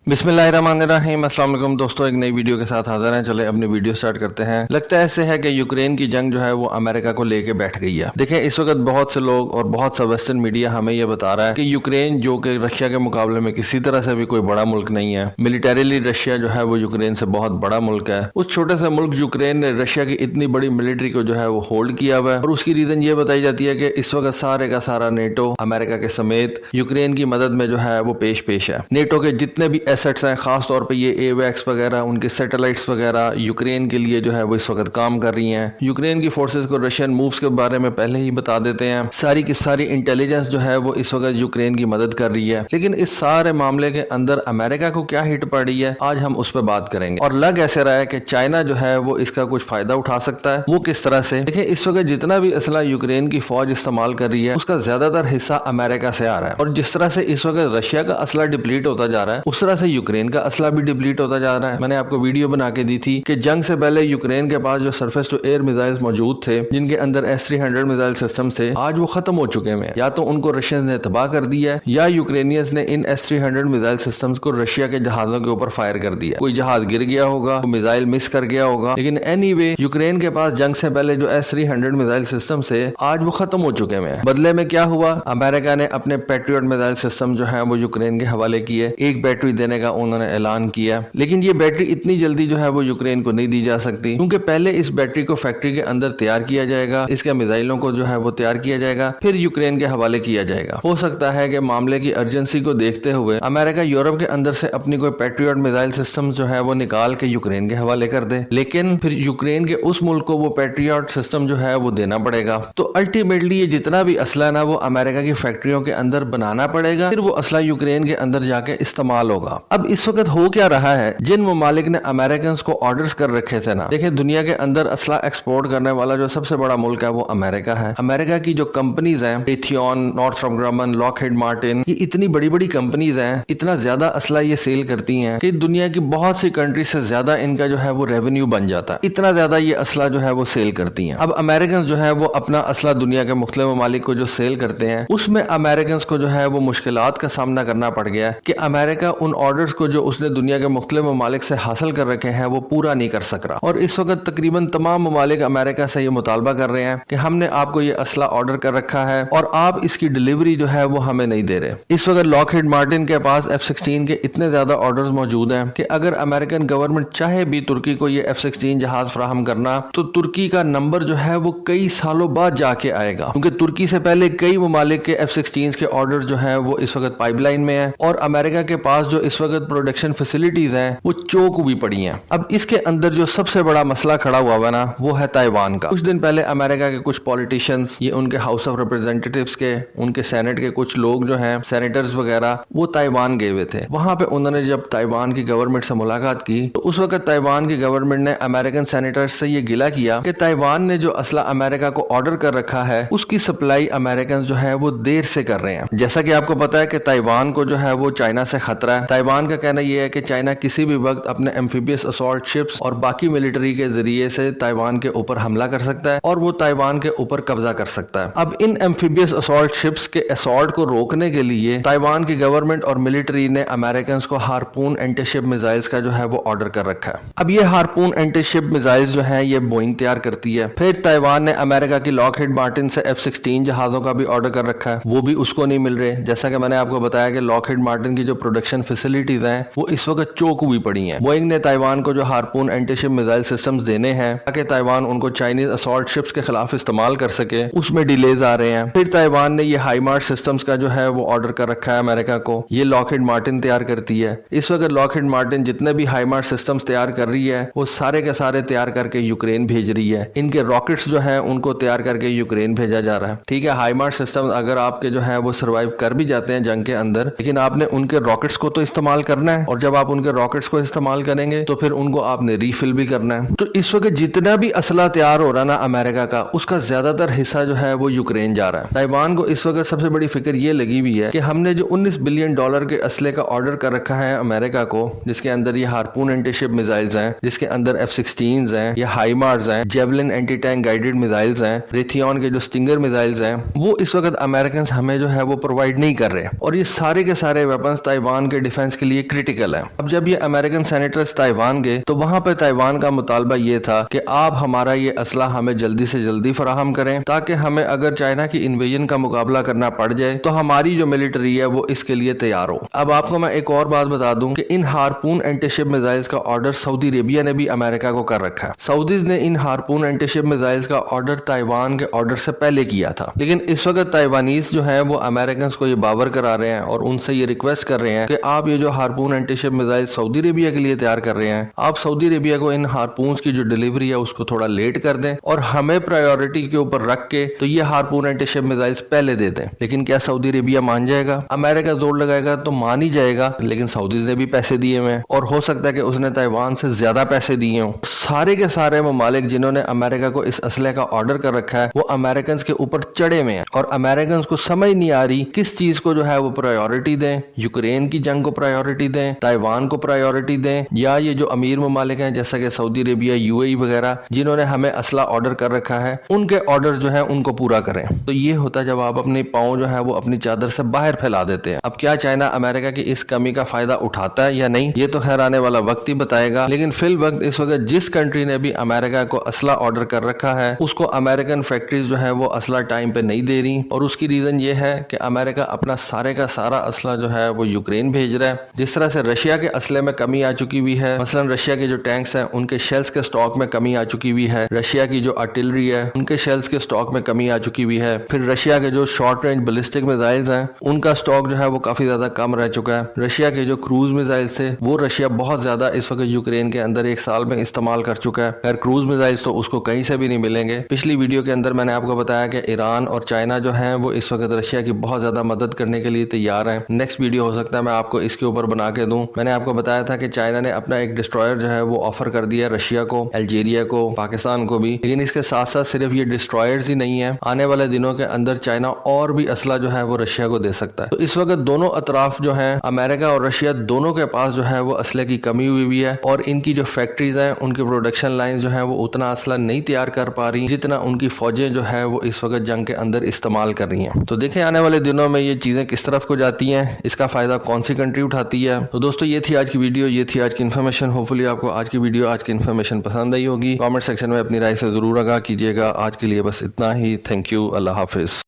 बिस्मिल्लाहिर्रहमानिर्रहीम। अस्सलाम वालेकुम दोस्तों, एक नई वीडियो के साथ हाजिर हैं। चले अपनी वीडियो स्टार्ट करते हैं। लगता है ऐसे है कि यूक्रेन की जंग जो है वो अमेरिका को लेके बैठ गई है। देखें, इस वक्त बहुत से लोग और बहुत सा वेस्टर्न मीडिया हमें ये बता रहा है कि यूक्रेन जो कि रशिया के मुकाबले में किसी तरह से भी कोई बड़ा मुल्क नहीं है। मिलिटरीली रशिया जो है वो यूक्रेन से बहुत बड़ा मुल्क है। उस छोटे से मुल्क यूक्रेन ने रशिया की इतनी बड़ी मिलिट्री को जो है वो होल्ड किया हुआ है, और उसकी रीजन ये बताई जाती है कि इस वक्त सारे का सारा नेटो अमेरिका के समेत यूक्रेन की मदद में जो है वो पेश है। नेटो के जितने भी एसेट्स हैं, खास तौर पे ये एवैक्स वगैरह, उनके सैटेलाइट्स वगैरह यूक्रेन के लिए जो है वो इस वक्त काम कर रही हैं। यूक्रेन की फोर्सेस को रशियन मूव्स के बारे में पहले ही बता देते हैं। सारी की सारी इंटेलिजेंस जो है वो इस वक्त यूक्रेन की मदद कर रही है। लेकिन इस सारे मामले के अंदर अमेरिका को क्या हिट पड़ रही है, आज हम उस पर बात करेंगे। और लग ऐसे रहा है कि चाइना जो है वो इसका कुछ फायदा उठा सकता है। वो किस तरह से? देखिए, इस वक्त जितना भी असला यूक्रेन की फौज इस्तेमाल कर रही है उसका ज्यादातर हिस्सा अमेरिका से आ रहा है। और जिस तरह से इस वक्त रशिया का असला डिप्लीट होता जा रहा है, उस तरह से यूक्रेन का असला भी डिप्लीट होता जा रहा है। मैंने आपको वीडियो बना के दी थी कि जंग से पहले यूक्रेन के पास जो सरफेस टू एयर मिसाइल्स मौजूद थे, जिनके अंदर S-300 मिसाइल सिस्टम थे, आज वो खत्म हो चुके हैं। या तो उनको रशियंस ने तबाह कर दिया है, या यूक्रेनियंस ने इन S-300 मिसाइल सिस्टम्स को रशिया के जहाजों के ऊपर फायर कर दिया। कोई जहाज गिर गया होगा, मिसाइल मिस कर गया होगा, लेकिन एनीवे यूक्रेन के पास जंग से पहले जो S-300 मिसाइल सिस्टम थे, आज वो खत्म हो चुके हैं। बदले में क्या हुआ? अमेरिका ने अपने पैट्रियट मिसाइल सिस्टम जो है वो यूक्रेन के हवाले किए। एक बैटरी देने का उन्होंने ऐलान किया, लेकिन ये बैटरी इतनी जल्दी जो है वो यूक्रेन को नहीं दी जा सकती, क्योंकि पहले इस बैटरी को फैक्ट्री के अंदर तैयार किया जाएगा, इसके मिसाइलों को जो है वो तैयार किया जाएगा, फिर यूक्रेन के हवाले किया जाएगा। हो सकता है कि मामले की अर्जेंसी को देखते हुए अमेरिका यूरोप के अंदर से अपनी कोई पैट्रियट मिसाइल सिस्टम जो है वो निकाल के यूक्रेन के हवाले कर दे, लेकिन फिर यूक्रेन के उस मुल्क को वो पैट्रियट सिस्टम जो है वो देना पड़ेगा। तो अल्टीमेटली ये जितना भी असला ना वो अमेरिका की फैक्ट्रियों के अंदर बनाना पड़ेगा, फिर वो असला यूक्रेन के अंदर जाके इस्तेमाल होगा। अब इस वक्त हो क्या रहा है, जिन ममालिक ने अमेरिकन को ऑर्डर्स कर रखे थे ना, देखिए दुनिया के अंदर असला एक्सपोर्ट करने वाला जो सबसे बड़ा मुल्क है वो अमेरिका है। अमेरिका की जो कंपनीज हैं, रेथियन, नॉर्थरॉप ग्रमन, लॉकहीड मार्टिन, ये इतनी बड़ी बड़ी कंपनीज हैं, इतना ज्यादा असला ये सेल करती हैं कि दुनिया की बहुत सी कंट्रीज से ज्यादा इनका जो है वो रेवेन्यू बन जाता है। इतना ज्यादा ये असला जो है वो सेल करती हैं। अब अमेरिकन जो है वो अपना असला दुनिया के मुख्तलिफ ममालिक को जो सेल करते हैं, उसमें अमेरिकन को जो है वो मुश्किलात का सामना करना पड़ गया कि अमेरिका उन ऑर्डर्स को जो उसने दुनिया के मुख्तलिफ ममालिक से हासिल कर रखे हैं वो पूरा नहीं कर सक रहा। और इस वक्त तकरीबन तमाम ममालिक अमेरिका से ये मुतालबा कर रहे हैं कि हमने आपको ये असला ऑर्डर कर रखा है और आप इसकी डिलीवरी जो है वो हमें नहीं दे रहे। इस वक्त लॉकहीड मार्टिन के पास F-16 के इतने ज्यादा ऑर्डर्स मौजूद हैं कि अगर अमेरिकन गवर्नमेंट चाहे भी तुर्की को ये F-16 जहाज फराहम करना, तो तुर्की का नंबर जो है वो कई सालों बाद जाके आएगा, क्योंकि तुर्की से पहले कई ममालिक के F-16 के ऑर्डर जो है वो इस वक्त पाइपलाइन में है, और अमेरिका के पास जो इस वक्त प्रोडक्शन फैसिलिटीज हैं वो चौक हुई पड़ी हैं। अब इसके अंदर जो सबसे बड़ा मसला खड़ा हुआ है ना, वो है ताइवान का। कुछ दिन पहले अमेरिका के कुछ पॉलिटिशियंस, ये उनके हाउस ऑफ रिप्रेजेंटेटिव्स के, उनके सेनेट के कुछ लोग जो हैं, सेनेटर्स वगैरह, वो ताइवान गए हुए थे। वहां पे उन्होंने जब ताइवान की गवर्नमेंट से मुलाकात की, तो उस वक्त ताइवान की गवर्नमेंट ने अमेरिकन सेनेटर्स से ये गिला किया कि ताइवान ने जो असला अमेरिका को ऑर्डर कर रखा है, उसकी सप्लाई अमेरिकन जो है वो देर से कर रहे हैं। जैसा कि आपको पता है कि ताइवान को जो है वो चाइना से खतरा है। ताइवान का कहना यह है कि चाइना किसी भी वक्त अपने एम्फीबियस असॉल्ट शिप्स और बाकी मिलिट्री के जरिए से ताइवान के ऊपर हमला कर सकता है, और वो ताइवान के ऊपर कब्जा कर सकता है। अब इन एम्फीबियस असॉल्ट शिप्स के असॉल्ट को रोकने के लिए ताइवान की गवर्नमेंट और मिलिट्री ने अमेरिकन को हार्पून एंटीशिप मिसाइल्स का जो है वो ऑर्डर कर रखा है। अब ये हार्पून एंटीशिप मिसाइल्स जो है ये बोइंग तैयार करती है। फिर ताइवान ने अमेरिका की लॉकहीड मार्टिन से F-16 जहाजों का भी ऑर्डर कर रखा है, वो भी उसको नहीं मिल रहे। जैसा कि मैंने आपको बताया कि लॉकहीड मार्टिन की जो प्रोडक्शन फैसिलिटीज हैं वो इस वक्त चौक हुई पड़ी हैं। बोइंग ने ताइवान को जो हार्पून एंटीशिप मिसाइल सिस्टम्स देने हैं ताकि ताइवान उनको चाइनीज असॉल्ट शिप्स के खिलाफ इस्तेमाल कर सके, उसमें डिलेज आ रहे हैं। फिर ताइवान ने ये हाईमार्स सिस्टम्स का जो है वो ऑर्डर कर रखा है अमेरिका को। ये लॉकहीड मार्टिन तैयार करती है। इस वक्त लॉकहीड मार्टिन जितने भी हाईमार्स सिस्टम्स तैयार कर रही है वो सारे के सारे तैयार करके यूक्रेन भेज रही है। इनके रॉकेट्स जो है उनको तैयार करके यूक्रेन भेजा जा रहा है। ठीक है, हाईमार्स सिस्टम अगर आपके जो है वो सर्वाइव कर भी जाते हैं जंग के अंदर, लेकिन आपने उनके रॉकेट्स को तो इस्तेमाल करना है, और जब आप उनके रॉकेट्स को इस्तेमाल करेंगे तो फिर उनको आपने रीफिल भी करना है। तो इस वक्त जितना भी असला तैयार हो रहा ना अमेरिका का, उसका ज्यादातर हिस्सा जो है वो यूक्रेन जा रहा है। ताइवान को इस वक्त सबसे बड़ी फिक्र ये लगी हुई है कि हमने जो $19 बिलियन के असले का ऑर्डर कर रखा है अमेरिका को, जिसके अंदर ये हार्पून एंटीशिप मिसाइल्स हैं, जिसके अंदर F-16 हैं, ये हाईमार्स हैं, javelin anti tank guided missiles हैं, रेथियन के जो स्टिंगर मिसाइल्स हैं, वो इस वक्त अमेरिकन हमें जो है वो प्रोवाइड नहीं कर रहे। और ये सारे के सारे वेपन्स ताइवान के डिफेंस डिफेंस के लिए क्रिटिकल है। अब जब ये अमेरिकन सेनेटर्स ताइवान गए तो वहां पर ताइवान का मुतालबा ये था कि आप हमारा ये असला हमें जल्दी से जल्दी फराहम करें, ताकि हमें अगर चाइना की इन्वेजन का मुकाबला करना पड़ जाए तो हमारी जो मिलिट्री है वो इसके लिए तैयार हो। अब आपको मैं एक और बात बता दूं कि इन हार्पून एंटीशिप मिसाइल्स का ऑर्डर सऊदी अरेबिया ने भी अमेरिका को कर रखा है। सऊदीज ने इन हार्पून एंटीशिप मिसाइल्स का ऑर्डर ताइवान के ऑर्डर से पहले किया था, लेकिन इस वक्त ताइवानीज जो है वो अमेरिकन को ये बावर करा रहे हैं और उनसे ये रिक्वेस्ट कर रहे हैं कि आप ये जो harpoon antiship missile Saudi Arabia के लिए तैयार कर रहे हैं, आप सऊदी अरेबिया को इन हार्पून्स की जो डिलीवरी है उसको थोड़ा लेट कर दें और हमें प्रायोरिटी के ऊपर रख के तो ये हार्पून एंटीशिप मिसाइल्स पहले दे दें। लेकिन क्या सऊदी अरेबिया मान जाएगा? अमेरिका जोर लगाएगा तो मान ही जाएगा, लेकिन सऊदी ने भी पैसे दिए हुए हैं और हो सकता है कि उसने ताइवान से ज्यादा पैसे दिए हों। सारे के सारे ममालिक जिन्होंने अमेरिका को इस असले का ऑर्डर कर रखा है वो अमेरिकन के ऊपर चढ़े हुए हैं और अमेरिकन को समझ नहीं आ रही किस चीज को जो है वो प्रायोरिटी दें। यूक्रेन की जंग को प्रायोरिटी दें, ताइवान को प्रायोरिटी दें, या ये जो अमीर ममालिक हैं जैसा कि सऊदी अरेबिया, यूएई वगैरह जिन्होंने हमें असला ऑर्डर कर रखा है उनके ऑर्डर जो है उनको पूरा करें। तो ये होता है जब आप अपने पाँव जो है वो अपनी चादर से बाहर फैला देते हैं। अब क्या चाइना अमेरिका की इस कमी का फायदा उठाता है या नहीं, ये तो खैर आने वाला वक्त ही बताएगा। लेकिन फिल वक्त इस वक्त जिस कंट्री ने भी अमेरिका को असला ऑर्डर कर रखा है उसको अमेरिकन फैक्ट्रीज जो है वो असला टाइम पे नहीं दे रही, और उसकी रीजन ये है कि अमेरिका अपना सारे का सारा असला जो है वो यूक्रेन भेज रहा है। जिस तरह से रशिया के असले में कमी आ चुकी हुई है, मसलन रशिया के जो टैंक्स हैं उनके शेल्स के स्टॉक में कमी आ चुकी हुई है, रशिया की जो आर्टिलरी है उनके शेल्स के स्टॉक में कमी आ चुकी हुई है, फिर रशिया के जो शॉर्ट रेंज बैलिस्टिक मिसाइल्स हैं उनका स्टॉक जो है वो काफी ज्यादा कम रह चुका है। रशिया के जो क्रूज मिसाइल्स थे वो रशिया बहुत ज्यादा इस वक्त यूक्रेन के अंदर एक साल में इस्तेमाल कर चुका है। खैर क्रूज मिसाइल्स तो उसको कहीं से भी नहीं मिलेंगे। पिछली वीडियो के अंदर मैंने आपको बताया कि ईरान और चाइना जो है वो इस वक्त रशिया की बहुत ज्यादा मदद करने के लिए तैयार है। नेक्स्ट वीडियो हो सकता है मैं आपको इसके ऊपर बना के दूं। मैंने आपको बताया था कि चाइना ने अपना एक डिस्ट्रॉयर जो है वो ऑफर कर दिया रशिया को, अल्जीरिया को, पाकिस्तान को भी। लेकिन इसके साथ साथ सिर्फ ये डिस्ट्रॉयर्स ही नहीं है, आने वाले दिनों के अंदर चाइना और भी असला जो है वो रशिया को दे सकता है। तो इस वक्त दोनों अतराफ जो है अमेरिका और रशिया दोनों के पास जो है वो असले की कमी हुई है और इनकी जो फैक्ट्रीज हैं उनके प्रोडक्शन लाइन जो है वो उतना असला नहीं तैयार कर पा रही जितना उनकी फौजें जो है वो इस वक्त जंग के अंदर इस्तेमाल कर रही हैं। तो देखें आने वाले दिनों में ये चीजें किस तरफ को जाती हैं, इसका फायदा कौन सी कंट्री उठाती है। तो दोस्तों ये थी आज की वीडियो, ये थी आज की इन्फॉर्मेशन। होपफुली आपको आज की वीडियो, आज की इन्फॉर्मेशन पसंद आई होगी। कमेंट सेक्शन में अपनी राय से जरूर आगाह कीजिएगा। आज के लिए बस इतना ही। Thank you. Allah Hafiz.